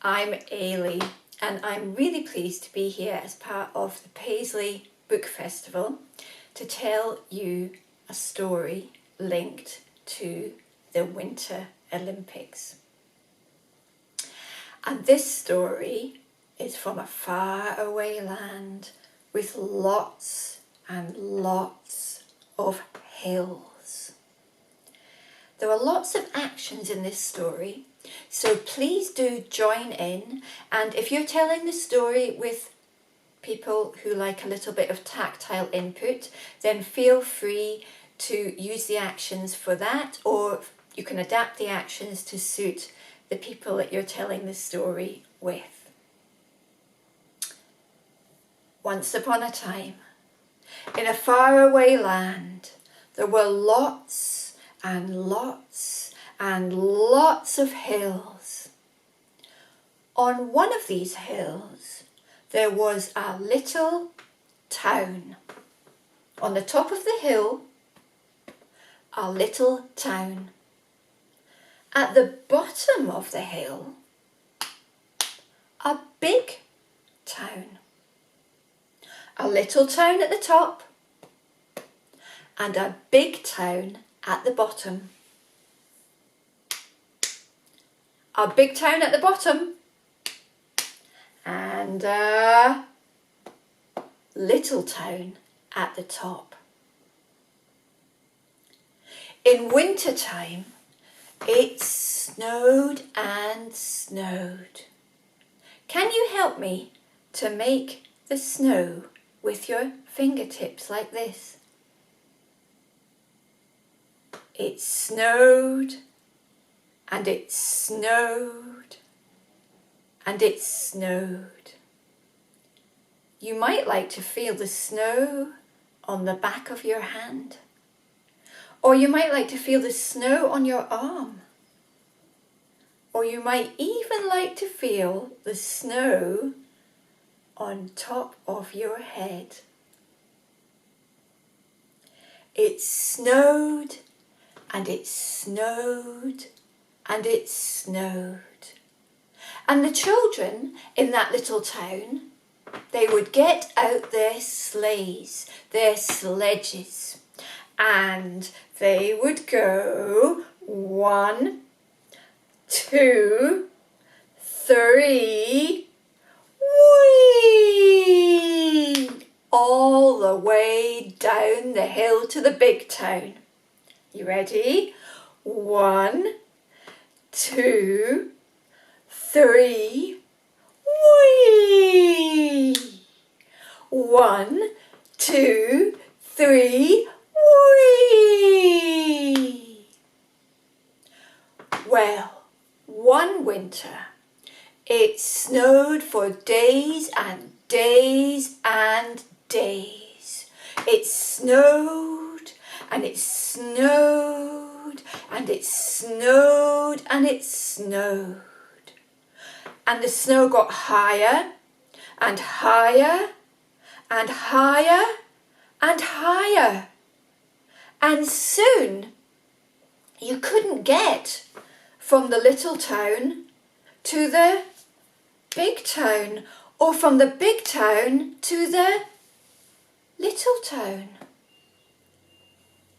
I'm Ailie and I'm really pleased to be here as part of the Paisley Book Festival to tell you a story linked to the Winter Olympics. And this story is from a faraway land with lots and lots of hills. There are lots of actions in this story, so please do join in, and if you're telling the story with people who like a little bit of tactile input, then feel free to use the actions for that, or you can adapt the actions to suit the people that you're telling the story with. Once upon a time, in a faraway land, there were lots and lots and lots of hills. On one of these hills, there was a little town. On the top of the hill, a little town. At the bottom of the hill, a big town. A little town at the top and a big town at the bottom. A big town at the bottom and a little town at the top. In winter time, it snowed and snowed. Can you help me to make the snow with your fingertips like this? It snowed and it snowed and it snowed. You might like to feel the snow on the back of your hand, or you might like to feel the snow on your arm, or you might even like to feel the snow on top of your head. It snowed and it snowed and it snowed. And the children in that little town, they would get out their sleighs, their sledges, and they would go 1, 2, 3, whee! All the way down the hill to the big town. You ready? 1, 2, 3, whee! 1, 2, 3, whee! Well, one winter, it snowed for days and days and days. It snowed and it snowed and it snowed and it snowed. And the snow got higher and higher and higher and higher. And soon you couldn't get from the little town to the big town, or from the big town to the little town.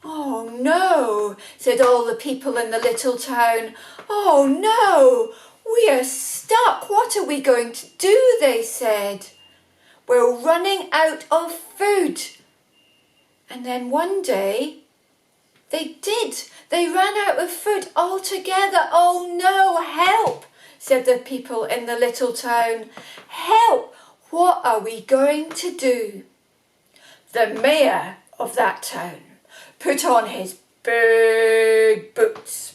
Oh no, said all the people in the little town. Oh no, we are stuck. What are we going to do? They said. We're running out of food. And then one day, they did. They ran out of food altogether. Oh no, help, said the people in the little town. Help, what are we going to do? The mayor of that town put on his big boots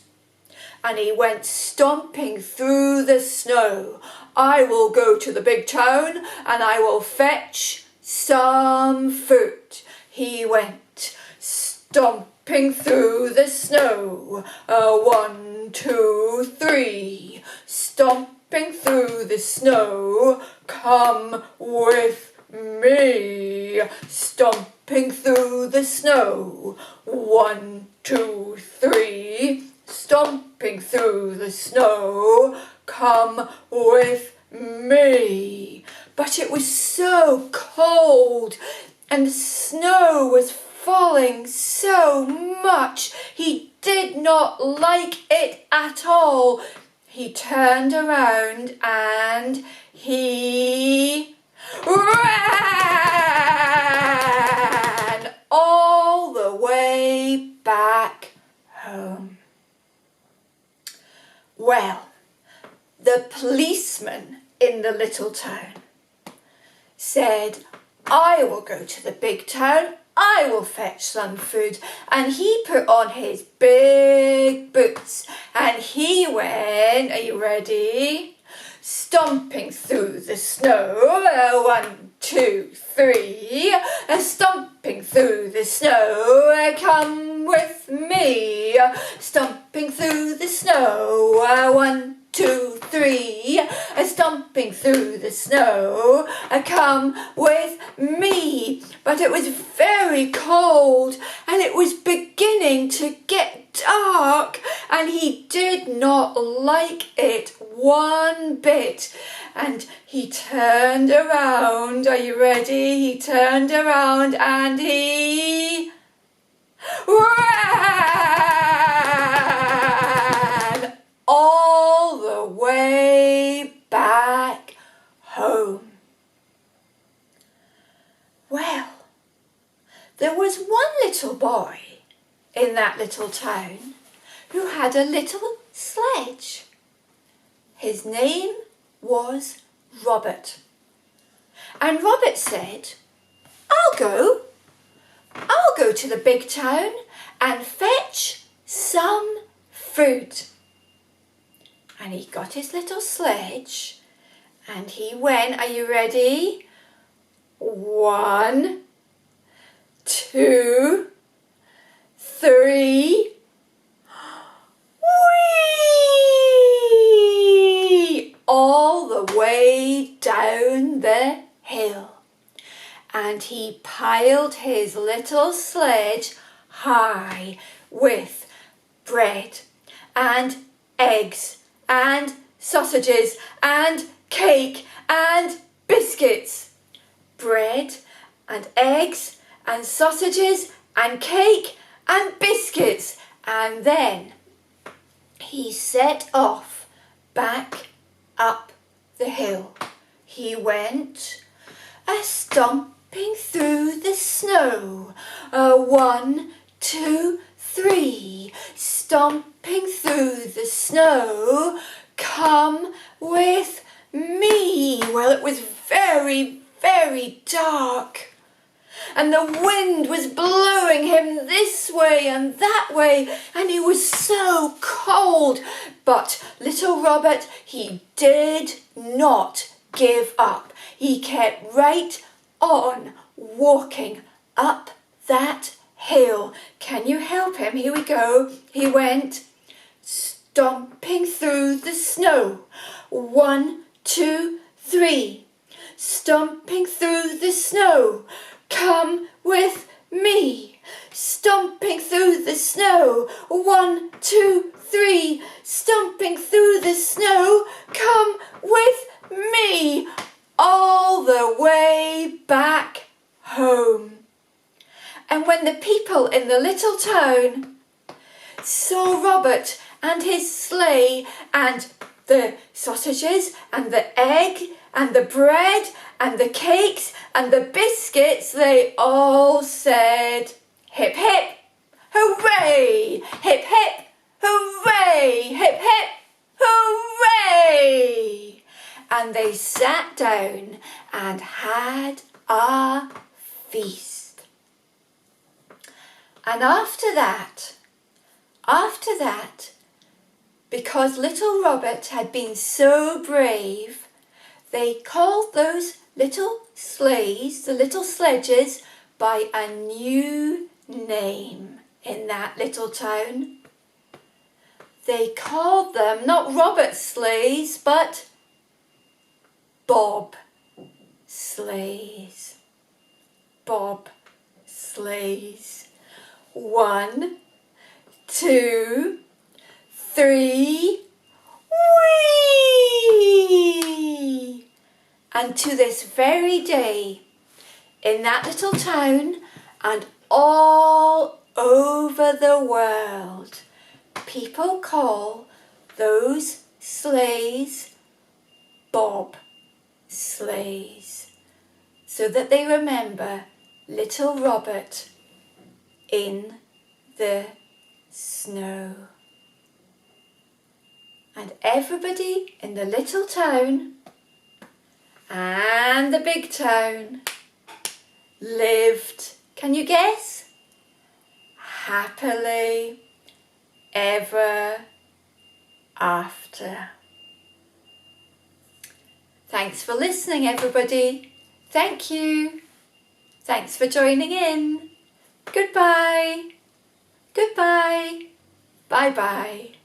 and he went stomping through the snow. I will go to the big town and I will fetch some food. He went stomping through the snow. 1, 2, 3. Stomping through the snow. Come with me. Stomping through the snow. 1, 2, 3. Stomping through the snow. come with me. But it was so cold and the snow was falling so much. He did not like it at all. He turned around and he ran all the way back home. Well, the policeman in the little town said, I will go to the big town, I will fetch some food. And he put on his big boots and he went, are you ready? Stomping through the snow, 1, 2, 3, stomping through the snow, come with me, stomping through the snow, 1, 2, 3, stomping through the snow, come with me. But it was very cold and it was beginning to get dark and he did not like it one bit. And he turned around, are you ready? He turned around and he ran all the way back home. Well, there was one little boy in that little town who had a little sledge. His name was Robert. And Robert said, I'll go to the big town and fetch some food. And he got his little sledge and he went, are you ready? 1, 2, 3, whee! All the way down the hill. And he piled his little sledge high with bread and eggs and sausages and cake and biscuits. Bread and eggs and sausages and cake and biscuits. And then he set off back up the hill. He went stomping through the snow, 1, 2, 3, stomping through the snow, come with me. Well, it was very, very dark. And the wind was blowing him this way and that way, and he was so cold. But little Robert, he did not give up. He kept right on walking up that hill. Can you help him? Here we go. He went stomping through the snow, 1, 2, 3, stomping through the snow. Come with me, stomping through the snow, 1, 2, 3, stomping through the snow, come with me, all the way back home. And when the people in the little town saw Robert and his sleigh and the sausages and the egg and the bread and the cakes and the biscuits, they all said, hip hip, hooray, hip hip, hooray, hip hip, hooray. And they sat down and had a feast. And after that, because little Robert had been so brave, they called those little sleighs, the little sledges, by a new name in that little town. They called them not Robert sleighs, but Bob sleighs. Bob sleighs. 1, 2, 3, Whee! And to this very day, in that little town and all over the world, people call those sleighs bob sleighs, so that they remember little Robert in the snow. And everybody in the little town and the big town lived, can you guess? Happily ever after. Thanks for listening, everybody. Thank you. Thanks for joining in. Goodbye. Goodbye. Bye-bye.